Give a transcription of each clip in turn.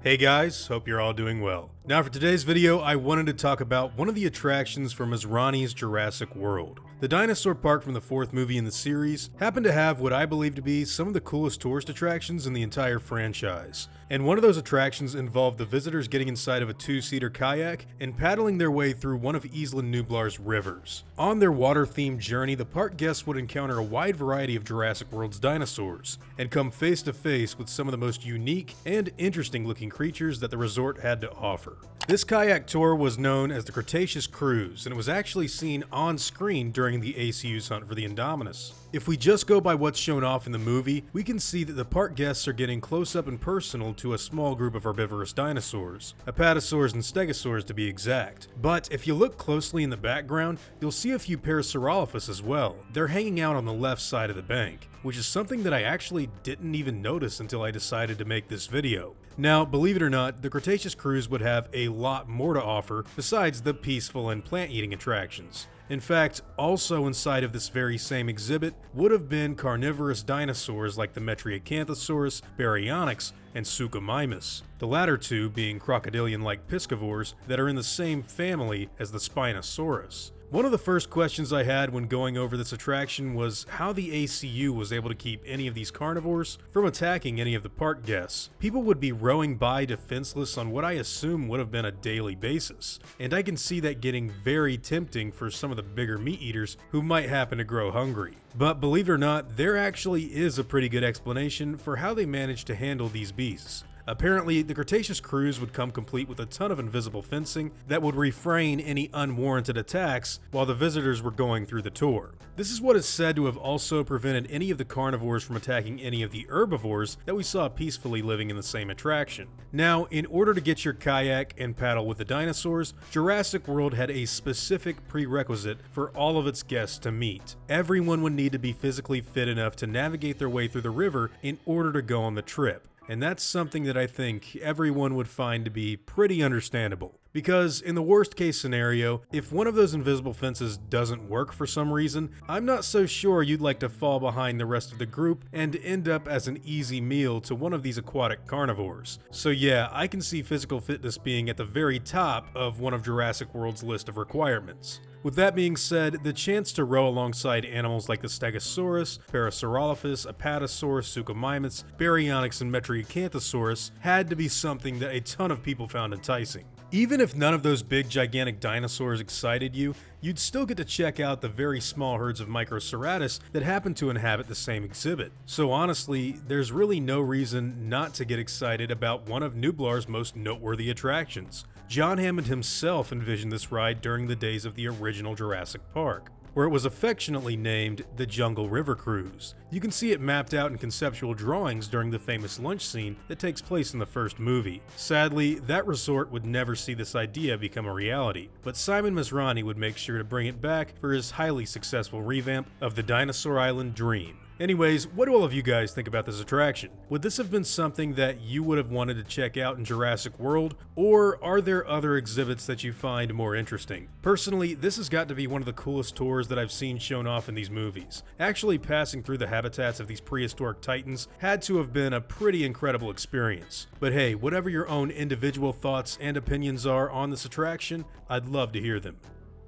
Hey guys, hope you're all doing well. Now for today's video, I wanted to talk about one of the attractions from Masrani's Jurassic World. The dinosaur park from the fourth movie in the series happened to have what I believe to be some of the coolest tourist attractions in the entire franchise. And one of those attractions involved the visitors getting inside of a two-seater kayak and paddling their way through one of Isla Nublar's rivers. On their water-themed journey, the park guests would encounter a wide variety of Jurassic World's dinosaurs and come face to face with some of the most unique and interesting looking creatures that the resort had to offer. This kayak tour was known as the Cretaceous Cruise, and it was actually seen on screen during the ACU's hunt for the Indominus. If we just go by what's shown off in the movie, we can see that the park guests are getting close up and personal to a small group of herbivorous dinosaurs, apatosaurs and stegosaurs to be exact. But if you look closely in the background, you'll see a few Parasaurolophus as well. They're hanging out on the left side of the bank, which is something that I actually didn't even notice until I decided to make this video. Now, believe it or not, the Cretaceous Cruise would have a lot more to offer besides the peaceful and plant-eating attractions. In fact, also inside of this very same exhibit would have been carnivorous dinosaurs like the Metriacanthosaurus, Baryonyx, and Suchomimus, the latter two being crocodilian-like piscivores that are in the same family as the Spinosaurus. One of the first questions I had when going over this attraction was how the ACU was able to keep any of these carnivores from attacking any of the park guests. People would be rowing by defenseless on what I assume would have been a daily basis, and I can see that getting very tempting for some of the bigger meat eaters who might happen to grow hungry. But believe it or not, there actually is a pretty good explanation for how they managed to handle these beasts. Apparently, the Cretaceous Cruise would come complete with a ton of invisible fencing that would refrain any unwarranted attacks while the visitors were going through the tour. This is what is said to have also prevented any of the carnivores from attacking any of the herbivores that we saw peacefully living in the same attraction. Now, in order to get your kayak and paddle with the dinosaurs, Jurassic World had a specific prerequisite for all of its guests to meet. Everyone would need to be physically fit enough to navigate their way through the river in order to go on the trip. And that's something that I think everyone would find to be pretty understandable. Because in the worst case scenario, if one of those invisible fences doesn't work for some reason, I'm not so sure you'd like to fall behind the rest of the group and end up as an easy meal to one of these aquatic carnivores. So yeah, I can see physical fitness being at the very top of one of Jurassic World's list of requirements. With that being said, the chance to row alongside animals like the Stegosaurus, Parasaurolophus, Apatosaurus, Suchomimus, Baryonyx, and Metriacanthosaurus had to be something that a ton of people found enticing. Even if none of those big gigantic dinosaurs excited you, you'd still get to check out the very small herds of Microceratus that happen to inhabit the same exhibit. So honestly, there's really no reason not to get excited about one of Nublar's most noteworthy attractions. John Hammond himself envisioned this ride during the days of the original Jurassic Park, where it was affectionately named the Jungle River Cruise. You can see it mapped out in conceptual drawings during the famous lunch scene that takes place in the first movie. Sadly, that resort would never see this idea become a reality, but Simon Masrani would make sure to bring it back for his highly successful revamp of the Dinosaur Island Dream. Anyways, what do all of you guys think about this attraction? Would this have been something that you would have wanted to check out in Jurassic World, or are there other exhibits that you find more interesting? Personally, this has got to be one of the coolest tours that I've seen shown off in these movies. Actually passing through the habitats of these prehistoric titans had to have been a pretty incredible experience. But hey, whatever your own individual thoughts and opinions are on this attraction, I'd love to hear them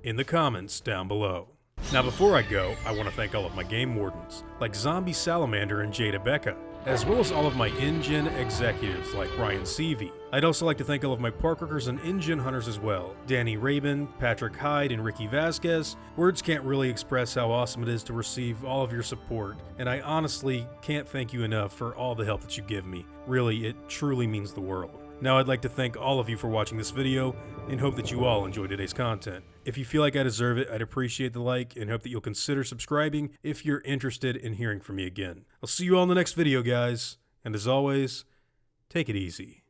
in the comments down below. Now before I go, I want to thank all of my game wardens, like Zombie Salamander and Jada Becca, as well as all of my InGen executives like Ryan Seavey. I'd also like to thank all of my park workers and InGen hunters as well, Danny Rabin, Patrick Hyde, and Ricky Vasquez. Words can't really express how awesome it is to receive all of your support, and I honestly can't thank you enough for all the help that you give me. Really, it truly means the world. Now I'd like to thank all of you for watching this video and hope that you all enjoy today's content. If you feel like I deserve it, I'd appreciate the like and hope that you'll consider subscribing if you're interested in hearing from me again. I'll see you all in the next video, guys, and as always, take it easy.